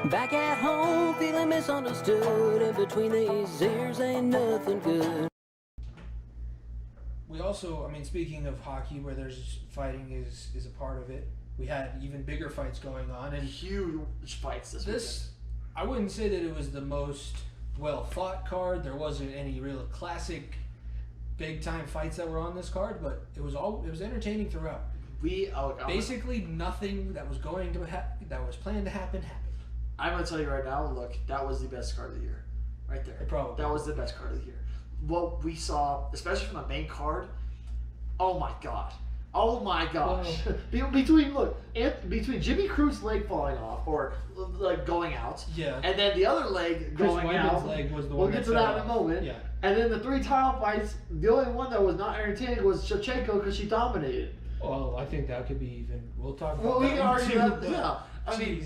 Back at home, feeling misunderstood, and between these ears ain't nothing good. We also, I mean, speaking of hockey, where there's fighting is a part of it, we had even bigger fights going on, and Huge fights this weekend. I wouldn't say that it was the most well fought card. There wasn't any real classic big time fights that were on this card, but it was entertaining throughout. Basically nothing that was going to that was planned to happen happened. I'm gonna tell you right now. Look, that was the best card of the year, right there. That was the best card of the year. What we saw, especially from the main card, oh my gosh. Between Jimmy Cruz's leg falling off or like going out, and then the other leg going out. Leg was the we'll one get to that in a moment. Yeah. And then the 3 title fights, the only one that was not entertaining was Shevchenko because she dominated. Well, I think that could be even. We'll talk about. Well, we can argue that. Too, Yeah. I mean,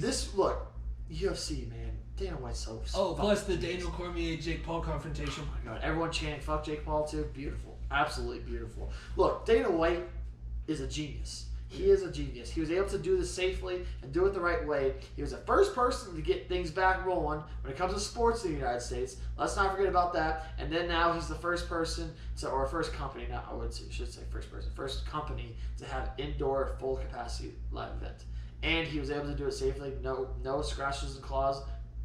UFC, man. Dana White's so. Plus the Daniel Cormier Jake Paul confrontation. Oh my God! Everyone chanting "fuck Jake Paul" too. Beautiful, absolutely beautiful. Look, Dana White is a genius. He is a genius. He was able to do this safely and do it the right way. He was the first person to get things back rolling when it comes to sports in the United States. Let's not forget about that. And then now he's the first person or first company. Now should say first person, first company to have indoor full capacity live event. And he was able to do it safely. No scratches and claws.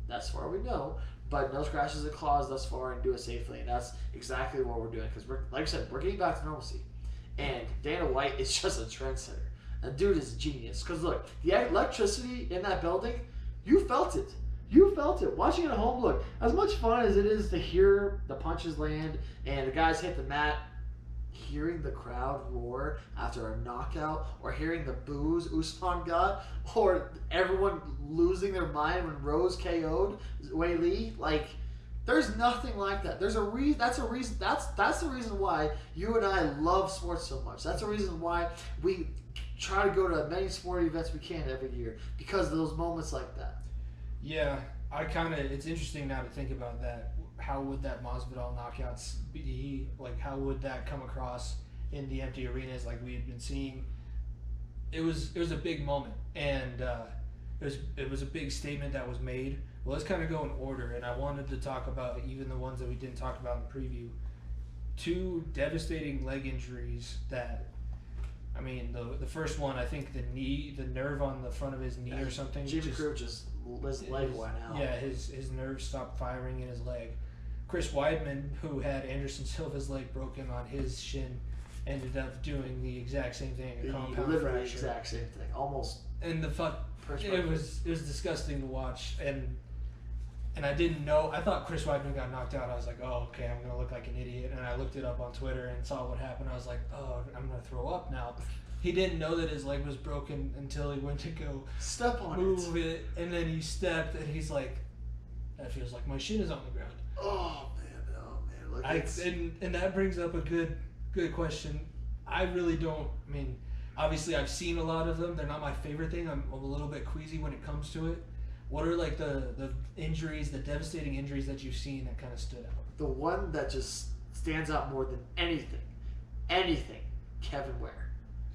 That's far we know, but no scratches and claws thus far, and do it safely. And that's exactly what we're doing because like I said, we're getting back to normalcy. And Dana White is just a trendsetter. That dude is a genius. Because look, the electricity in that building, you felt it. You felt it. Watching it at home, look, as much fun as it is to hear the punches land and the guys hit the mat, hearing the crowd roar after a knockout, or hearing the boos Usman got, or everyone losing their mind when Rose KO'd Wei Li, like, there's nothing like that. There's a reason. That's the reason why you and I love sports so much. That's the reason why we try to go to as many sporting events we can every year, because of those moments like that. Yeah, it's interesting now to think about that. How would that Masvidal knockouts be? Like, how would that come across in the empty arenas like we had been seeing? It was a big moment, and it was a big statement that was made. Well, let's kind of go in order, and I wanted to talk about even the ones that we didn't talk about in the preview. 2 devastating leg injuries that, I mean, the first one, I think the nerve on the front of his knee or something. Jimmy Cruz his leg went out. Yeah, his nerves stopped firing in his leg. Chris Weidman, who had Anderson Silva's leg broken on his shin, ended up doing the exact same thing, a compound literally fracture. The exact same thing, almost. And it was disgusting to watch, and I didn't know. I thought Chris Weidman got knocked out. I was like, oh, okay, I'm gonna look like an idiot. And I looked it up on Twitter and saw what happened. I was like, oh, I'm gonna throw up now. He didn't know that his leg was broken until he went to go step on move it, and then he stepped, and he's like, that feels like my shin is on the ground. Oh man, look. And that brings up a good question. I really don't. I mean, obviously I've seen a lot of them. They're not my favorite thing. I'm a little bit queasy when it comes to it. What are like the injuries, the devastating injuries that you've seen that kind of stood out? The one that just stands out more than anything, Kevin Ware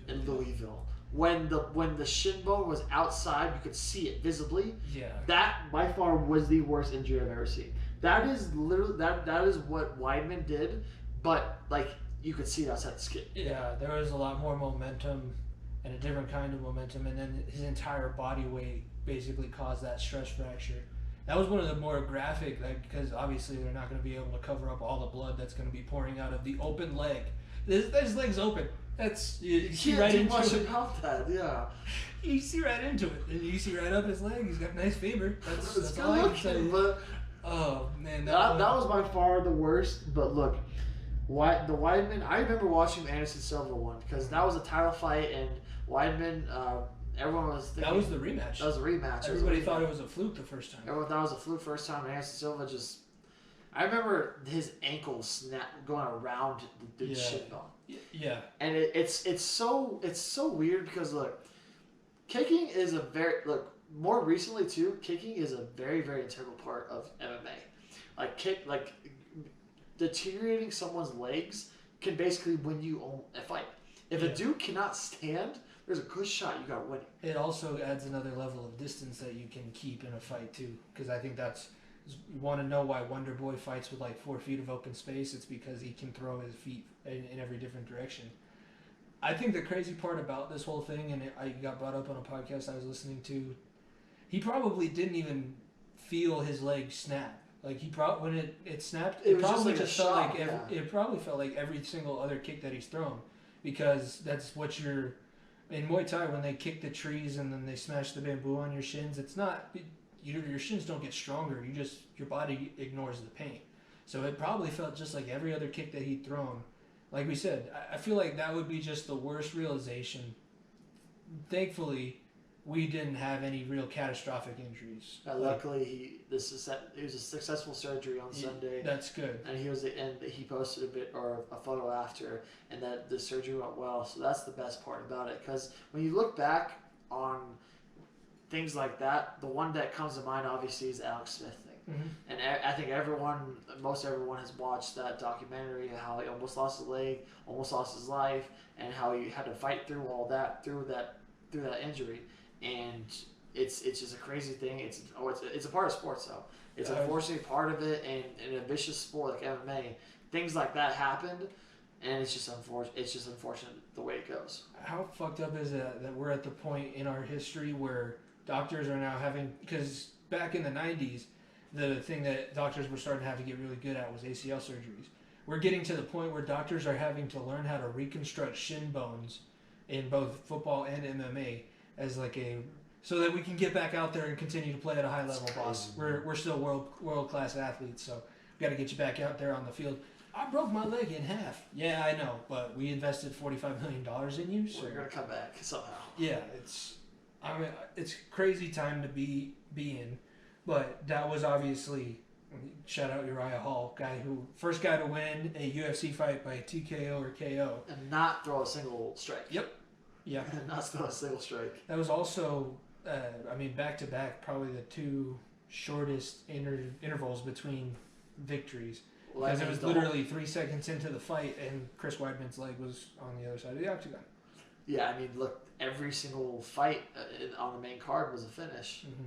in Louisville. When the shin bone was outside, you could see it visibly. Yeah. That by far was the worst injury I've ever seen. That is literally that is what Weidman did, but like you could see it outside the skin. Yeah, there was a lot more momentum and a different kind of momentum, and then his entire body weight basically caused that stress fracture. That was one of the more graphic, because obviously they're not going to be able to cover up all the blood that's going to be pouring out of the open leg. His leg's open. You see right into much it. About that, yeah. You see right into it, and you see right up his leg. He's got nice femur. That's all I can say. But oh man, that was by far the worst. But look, the Weidman. I remember watching the Anderson Silva one because that was a title fight, and Weidman. Everyone was thinking that was the rematch. That was a rematch. Everybody thought it was a fluke the first time. Everyone thought it was a fluke first time, and Anderson Silva just. I remember his ankle going around the shin bone. Yeah. And it's so weird because look, kicking is more recently too. Kicking is a very, very integral part of MMA. Deteriorating someone's legs can basically win you a fight. If a dude cannot stand, there's a good shot you got winning. It also adds another level of distance that you can keep in a fight too, because I think that's, you want to know why Wonder Boy fights with like 4 feet of open space. It's because he can throw his feet in every different direction. I think the crazy part about this whole thing, and I got brought up on a podcast I was listening to, he probably didn't even feel his leg snap. Like when it snapped, it probably just felt like it probably felt like every single other kick that he's thrown, because that's what you're in Muay Thai when they kick the trees and then they smash the bamboo on your shins. It's not your shins don't get stronger. Your body ignores the pain. So it probably felt just like every other kick that he'd thrown. Like we said, I feel like that would be just the worst realization. Thankfully, we didn't have any real catastrophic injuries. Luckily, it was a successful surgery on Sunday. That's good. And he posted a photo after, and that the surgery went well. So that's the best part about it. Because when you look back on things like that, the one that comes to mind obviously is the Alex Smith thing. Mm-hmm. And I think most everyone has watched that documentary, how he almost lost his leg, almost lost his life, and how he had to fight through all that, through that injury. And it's just a crazy thing. It's a part of sports though. It's unfortunately part of it, and in a vicious sport like MMA, things like that happened, and it's just unfortunate the way it goes. How fucked up is it that we're at the point in our history where doctors are now having, because back in the 90s, the thing that doctors were starting to have to get really good at was ACL surgeries. We're getting to the point where doctors are having to learn how to reconstruct shin bones in both football and MMA as so that we can get back out there and continue to play at a high level, boss. We're still world class athletes, so we got to get you back out there on the field. I broke my leg in half. Yeah, I know, but we invested $45 million in you, so we're gonna come back somehow. Yeah, it's crazy time to be in. But that was obviously, shout out Uriah Hall, first guy to win a UFC fight by TKO or KO. And not throw a single strike. Yep. Yeah. And not throw a single strike. That was also, back to back, probably the 2 shortest intervals between victories. Because it was literally 3 seconds into the fight and Chris Weidman's leg was on the other side of the octagon. Yeah, look, every single fight on the main card was a finish. Mm-hmm.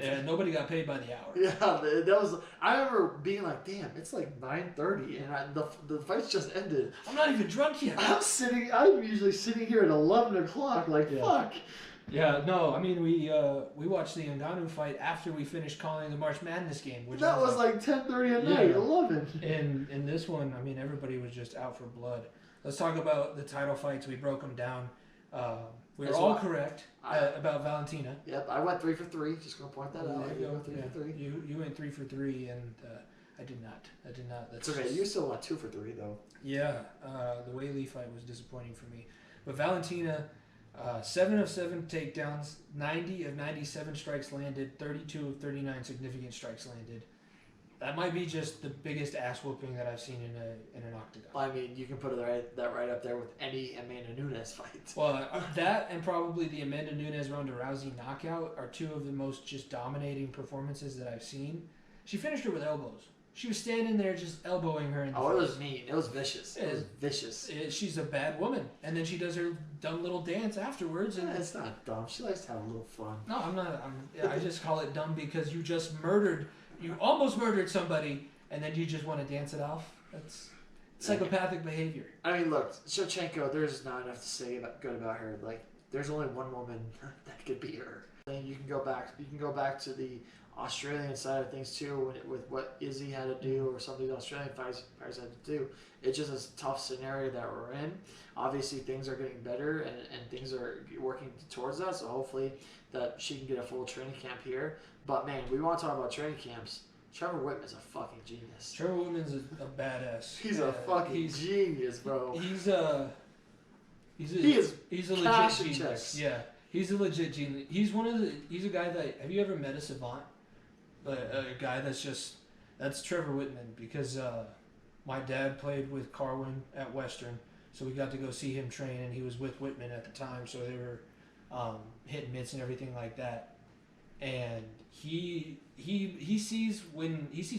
And nobody got paid by the hour. Yeah, that was. I remember being like, "Damn, it's like 9:30, and the fight's just ended." I'm not even drunk yet. I'm usually sitting here at 11 o'clock. Like, fuck. Yeah, no, we watched the Ngannou fight after we finished calling the March Madness game. Which that was like 10:30 at night. 11. In this one, everybody was just out for blood. Let's talk about the title fights. We broke them down. We were all correct about Valentina. Yep, I went 3 for 3. Just gonna point that out. You went 3 for 3. You went 3 for 3, and I did not. That's okay. You still went 2 for 3 though. Yeah, the Weili fight was disappointing for me, but Valentina, 7 of 7 takedowns, 90 of 97 strikes landed, 32 of 39 significant strikes landed. That might be just the biggest ass whooping that I've seen in an octagon. You can put that right up there with any Amanda Nunes fight. Well, that and probably the Amanda Nunes Ronda Rousey knockout are 2 of the most just dominating performances that I've seen. She finished her with elbows. She was standing there just elbowing her in the face. It was mean. It was vicious. It was vicious. She's a bad woman. And then she does her dumb little dance afterwards. And it's not dumb. She likes to have a little fun. No, I'm not. I just call it dumb because you just you almost murdered somebody, and then you just want to dance it off. That's psychopathic behavior. Look, Shevchenko, there's not enough to say good about her. Like, there's only one woman that could beat her. And you can go back to the Australian side of things too, with what Izzy had to do, or some of the Australian fighters had to do. It's just a tough scenario that we're in. Obviously, things are getting better, and things are working towards that. So hopefully, that she can get a full training camp here. But man, we want to talk about training camps. Trevor Whitman's a fucking genius. Trevor Whitman's a badass. He's a fucking genius, bro. He's a legit genius. Yeah, he's a legit genius. He's a guy that, have you ever met a savant? A guy that's Trevor Whitman, because my dad played with Carwin at Western, so we got to go see him train, and he was with Whitman at the time, so they were hitting mitts and everything like that. And he sees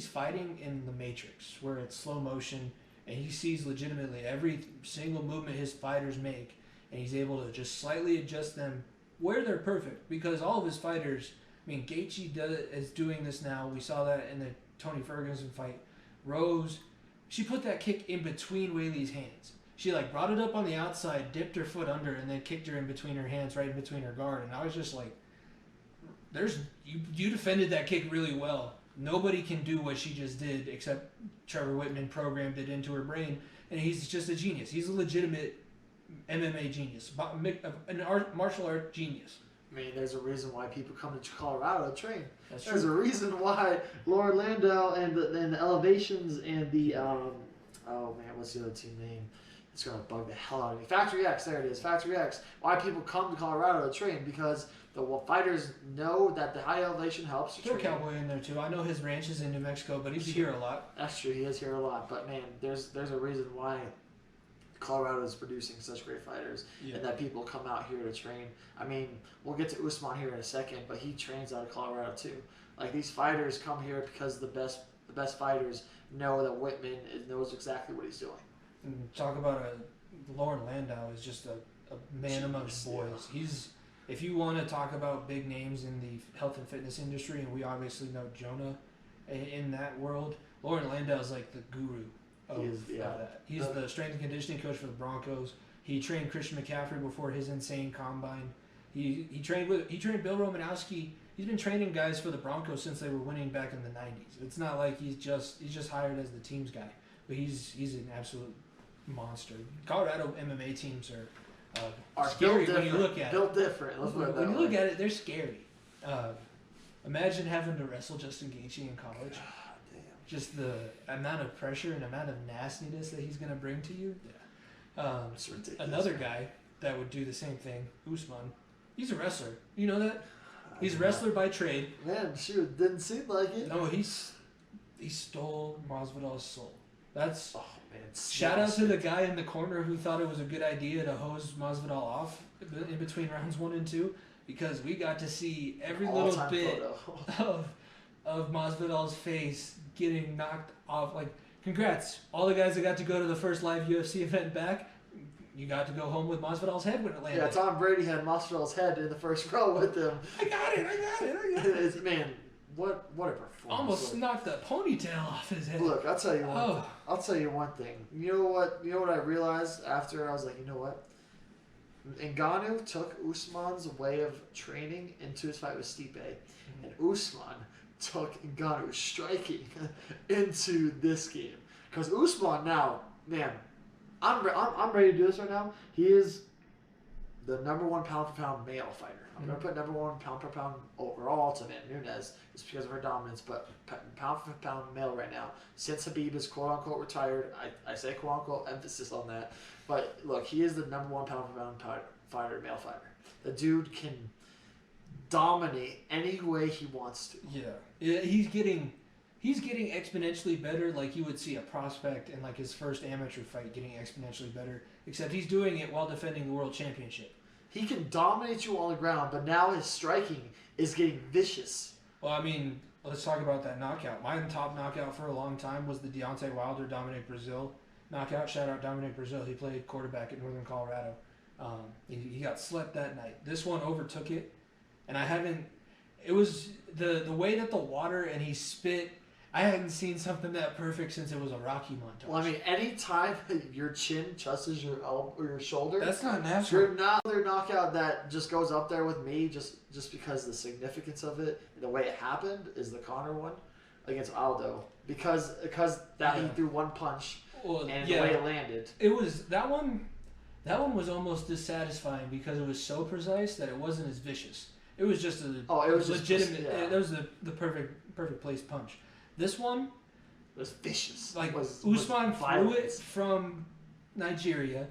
fighting in the Matrix, where it's slow motion, and he sees legitimately every single movement his fighters make, and he's able to just slightly adjust them where they're perfect. Because all of his fighters, I mean, Gaethje is doing this now. We saw that in the Tony Ferguson fight. Rose, she put that kick in between Weili's hands. She like brought it up on the outside, dipped her foot under, and then kicked her in between her hands, right in between her guard. And I was just like, you defended that kick really well. Nobody can do what she just did except Trevor Whitman programmed it into her brain, and he's just a genius. He's a legitimate MMA genius, an martial art genius. I mean, there's a reason why people come to Colorado to train. That's There's true. a reason why Lauren Landau and the Elevations and the what's the other team name? It's gonna bug the hell out of me. Factory X, there it is. Factory X. Why people come to Colorado to train, because the fighters know that the high elevation helps you Throw train. Cowboy in there too. I know his ranch is in New Mexico, but he's here a lot. That's true. He is here a lot, but man, there's a reason why Colorado is producing such great fighters, and that people come out here to train. I mean, we'll get to Usman here in a second, but he trains out of Colorado too. Like, these fighters come here because the best fighters know that Whitman knows exactly what he's doing. And talk about Lauren Landau is just a man amongst boys. Yeah. If you want to talk about big names in the health and fitness industry, and we obviously know Jonah in that world, Lauren Landau is like the guru of that. He's the strength and conditioning coach for the Broncos. He trained Christian McCaffrey before his insane combine. He trained Bill Romanowski. He's been training guys for the Broncos since they were winning back in the 90s. It's not like he's just hired as the team's guy, but he's an absolute monster. Colorado MMA teams are scary when you look at it. Built different. Let's put it that When you way. look at it, they're scary. Imagine having to wrestle Justin Gaethje in college. God damn. Just the amount of pressure and amount of nastiness that he's going to bring to you. It's ridiculous. Another guy that would do the same thing, Usman. He's a wrestler. You know that? He's a wrestler by trade. Man, shoot, didn't seem like it. No, he stole Masvidal's soul. That's Oh man, shout out to the guy in the corner who thought it was a good idea to hose Masvidal off in between rounds 1 and 2, because we got to see every little All-time bit photo. of Masvidal's face getting knocked off. Like, congrats, all the guys that got to go to the first live UFC event back. You got to go home with Masvidal's head when it landed. Yeah, Tom Brady had Masvidal's head in the first row with him. I got it. It's, man, what a performance! Almost knocked the ponytail off his head. Look, I'll tell you one. Oh. I'll tell you one thing. You know what I realized after? I was like, you know what? Ngannou took Usman's way of training into his fight with Stipe, and Usman took Ngannou's striking into this game. Because Usman now, man, I'm ready to do this right now. He is the number 1 pound for pound male fighter. I'm going to put number 1 pound per pound overall to Amanda Nunes just because of her dominance, but pound for pound male right now. Since Habib is quote unquote retired, I say quote unquote, emphasis on that. But look, he is the number 1 pound for pound fighter, male fighter. The dude can dominate any way he wants to. Yeah, he's getting exponentially better. Like you would see a prospect in like his first amateur fight getting exponentially better, except he's doing it while defending the world championship. He can dominate you on the ground, but now his striking is getting vicious. Well, I mean, let's talk about that knockout. My top knockout for a long time was the Deontay Wilder Dominic Brazil knockout. Shout out Dominic Brazil. He played quarterback at Northern Colorado. He got slept that night. This one overtook it, and it was the way that the water and he spit. I hadn't seen something that perfect since it was a Rocky montage. Well, I mean, any time your chin touches your elbow or your shoulder, that's not natural. You're another knockout that just goes up there with me just because the significance of it, the way it happened, is the Conor one against Aldo because he threw one punch and the way it landed. It was that one. That one was almost dissatisfying because it was so precise that it wasn't as vicious. It was just legitimate. That was the perfect placed punch. This one was vicious. Like Usman threw it from Nigeria,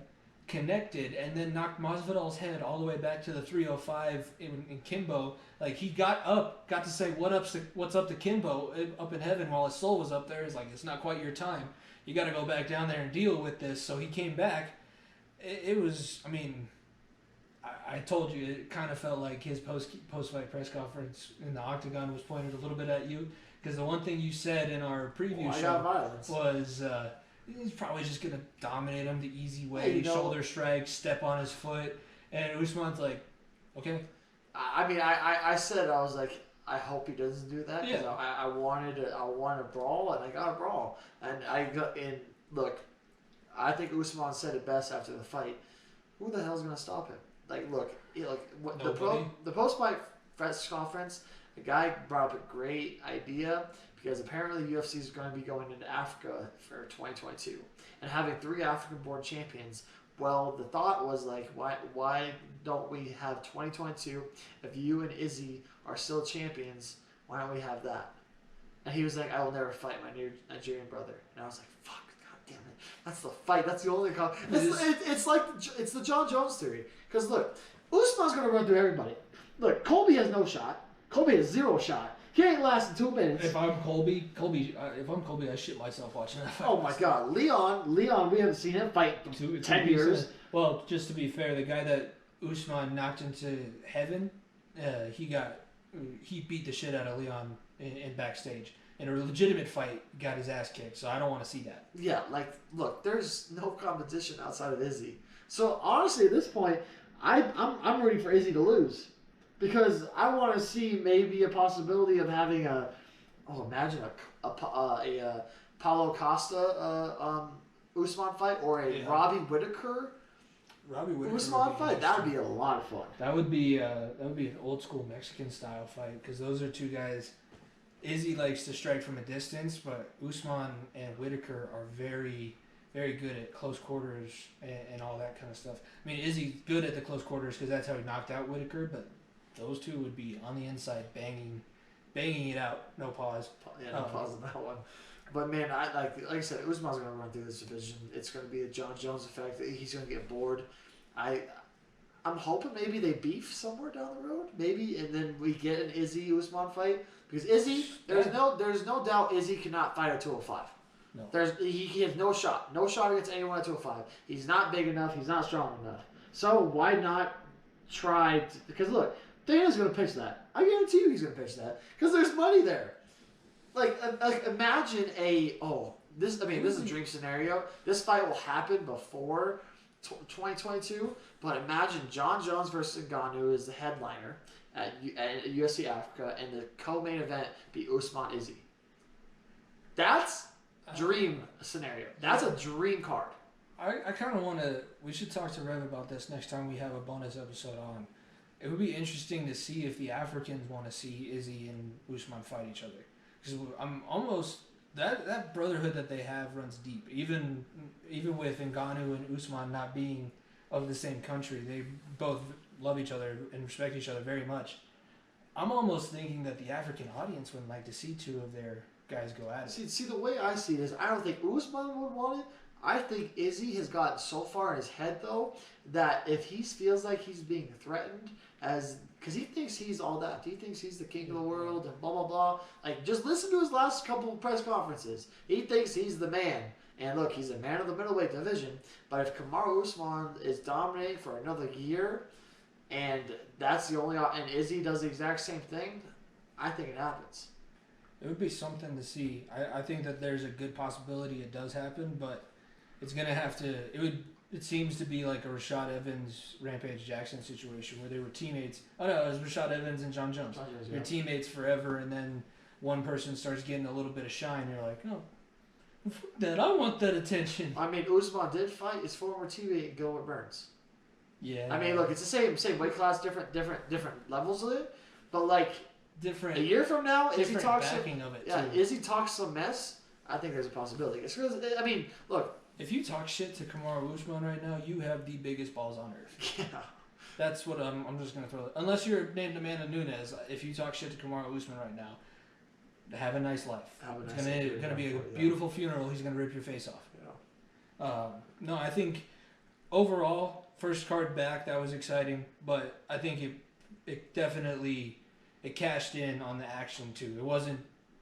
connected, and then knocked Masvidal's head all the way back to the 305 in Kimbo. Like he got to say what's up to Kimbo up in heaven while his soul was up there. It's like, it's not quite your time. You got to go back down there and deal with this. So he came back. It was, I mean, I told you, it kind of felt like his post-fight press conference in the octagon was pointed a little bit at you. Because the one thing you said in our preview show was he's probably just gonna dominate him the easy way, shoulder strike, step on his foot, and Usman's like, okay. I mean, I said, I was like, I hope he doesn't do that because I wanted a brawl, and I got a brawl, and look, I think Usman said it best after the fight. Who the hell's gonna stop him? Like, look, the post-fight press conference, the guy brought up a great idea because apparently the UFC is going to be going into Africa for 2022 and having 3 African-born champions. Well, the thought was like, why don't we have 2022? If you and Izzy are still champions, why don't we have that? And he was like, I will never fight my Nigerian brother. And I was like, fuck, god damn it, that's the fight. That's the only. It's the John Jones theory. Because look, Usman's gonna run through everybody. Look, Colby has no shot. Colby has 0 shot. He ain't lasting 2 minutes. If I'm Colby, I shit myself watching that fight. Oh my god, Leon, we haven't seen him fight in 10 years. Well, just to be fair, the guy that Usman knocked into heaven, he beat the shit out of Leon in backstage. In a legitimate fight, got his ass kicked. So I don't want to see that. Yeah, like, look, there's no competition outside of Izzy. So honestly, at this point, I'm rooting for Izzy to lose. Because I want to see maybe a possibility of having imagine a Paulo Costa Usman fight or a Robbie Whitaker Usman fight. That would be a lot of fun. That would be an old school Mexican style fight because those are 2 guys. Izzy likes to strike from a distance, but Usman and Whitaker are very, very good at close quarters and all that kind of stuff. I mean, Izzy's good at the close quarters because that's how he knocked out Whitaker, but those 2 would be on the inside banging it out. No pause. Yeah, no pause on that one. But man, like I said, Usman's going to run through this division. It's going to be a John Jones effect. He's going to get bored. I'm hoping maybe they beef somewhere down the road, maybe, and then we get an Izzy Usman fight because Izzy, there's no doubt Izzy cannot fight at 205. No. He has no shot against anyone at 205. He's not big enough. He's not strong enough. So why not try? Because look. Dana's going to pitch that. I guarantee you he's going to pitch that. Because there's money there. Like imagine this is a dream scenario. This fight will happen before 2022. But imagine John Jones versus Ngannou is the headliner at UFC Africa. And the co-main event be Usman Izzy. That's dream scenario. That's a dream card. I kind of want to... We should talk to Rev about this next time we have a bonus episode on. It would be interesting to see if the Africans want to see Izzy and Usman fight each other. Because I'm almost... That brotherhood that they have runs deep. Even with Ngannou and Usman not being of the same country, they both love each other and respect each other very much. I'm almost thinking that the African audience would like to see 2 of their guys go at it. See, the way I see it is, I don't think Usman would want it. I think Izzy has gotten so far in his head, though, that if he feels like he's being threatened, because he thinks he's all that. He thinks he's the king of the world and blah, blah, blah. Like, just listen to his last couple of press conferences. He thinks he's the man. And look, he's a man of the middleweight division. But if Kamaru Usman is dominating for another year, and that's the only... And Izzy does the exact same thing, I think it happens. It would be something to see. I think that there's a good possibility it does happen, but... It's gonna have to. It seems to be like a Rashad Evans, Rampage Jackson situation where they were teammates. Oh no, it was Rashad Evans and John Jones. They're teammates forever, and then one person starts getting a little bit of shine. You're like, oh, fuck that! I want that attention. I mean, Usman did fight his former teammate Gilbert Burns. Yeah. I mean, look, it's the same weight class, different levels of it, but like different. A year from now, if he talks backing of it yeah, too. Izzy talks some mess, I think there's a possibility. I mean, look. If you talk shit to Kamaru Usman right now, you have the biggest balls on earth. Yeah. That's what I'm just going to throw. Unless you're named Amanda Nunes, if you talk shit to Kamaru Usman right now, have a nice life. It's going to be a beautiful funeral. He's going to rip your face off. Yeah. No, I think overall, first card back, that was exciting. But I think it definitely cashed in on the action too. It wasn't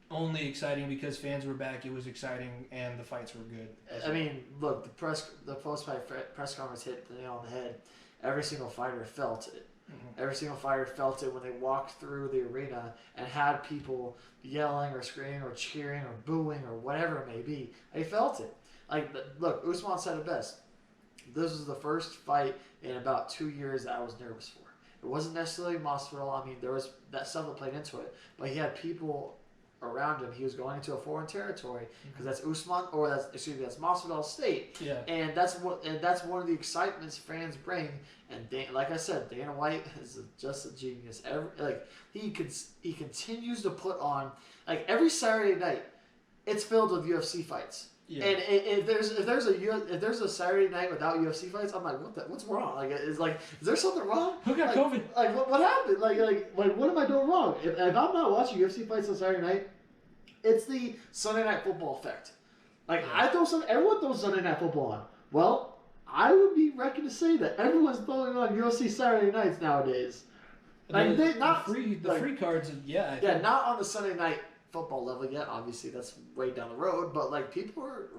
only exciting because fans were back. It was exciting and the fights were good. I mean, look, the post-fight press conference hit the nail on the head. Every single fighter felt it. Mm-hmm. Every single fighter felt it when they walked through the arena and had people yelling or screaming or cheering or booing or whatever it may be. They felt it. Look, Usman said it best. This was the first fight in about 2 years that I was nervous for. It wasn't necessarily Masvidal. I mean, there was that stuff that played into it, but he had people around him. He was going into a foreign territory because that's Usman, or that's Masvidal's state. Yeah. And that's one of the excitements fans bring. And like I said, Dana White is just a genius. He continues to put on every Saturday night. It's filled with UFC fights. Yeah. And if there's a Saturday night without UFC fights, I'm like, what's wrong? Is there something wrong? Who got COVID? What happened? What am I doing wrong? If I'm not watching UFC fights on Saturday night, it's the Sunday Night Football effect. Everyone throws Sunday Night Football on. Well, I would be reckoned to say that everyone's throwing on UFC Saturday nights nowadays. The free cards, yeah. Not on the Sunday Night Football level yet. Obviously, that's way down the road. But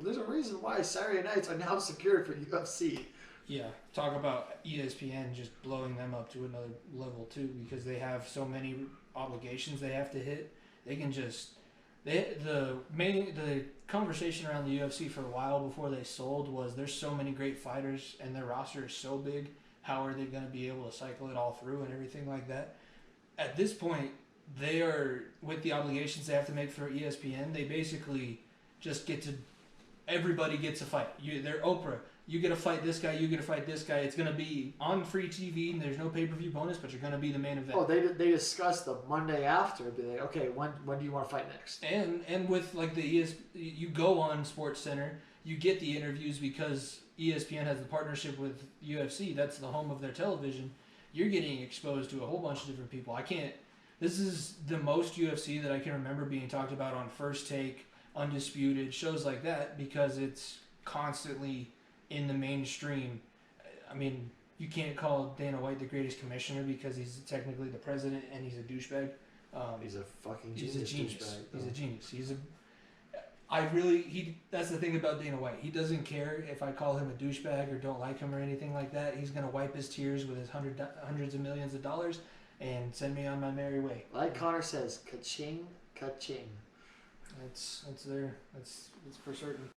there's a reason why Saturday nights are now secured for UFC. Yeah, talk about ESPN just blowing them up to another level too, because they have so many obligations they have to hit. They can just the conversation around the UFC for a while before they sold was there's so many great fighters and their roster is so big. How are they going to be able to cycle it all through and everything like that? At this point, they are, with the obligations they have to make for ESPN, they basically just everybody gets a fight. They're Oprah. You get to fight this guy, you get to fight this guy. It's going to be on free TV, and there's no pay-per-view bonus, but you're going to be the main event. Oh, they discuss the Monday after. Be like, okay, when do you want to fight next? And with you go on SportsCenter, you get the interviews because ESPN has the partnership with UFC. That's the home of their television. You're getting exposed to a whole bunch of different people. This is the most UFC that I can remember being talked about on First Take, Undisputed, shows like that, because it's constantly in the mainstream. I mean, you can't call Dana White the greatest commissioner because he's technically the president and he's a douchebag. He's a fucking genius. He's a genius. That's the thing about Dana White. He doesn't care if I call him a douchebag or don't like him or anything like that. He's going to wipe his tears with his hundreds of millions of dollars and send me on my merry way. Like Connor says, ka-ching, ka-ching. That's there. That's for certain.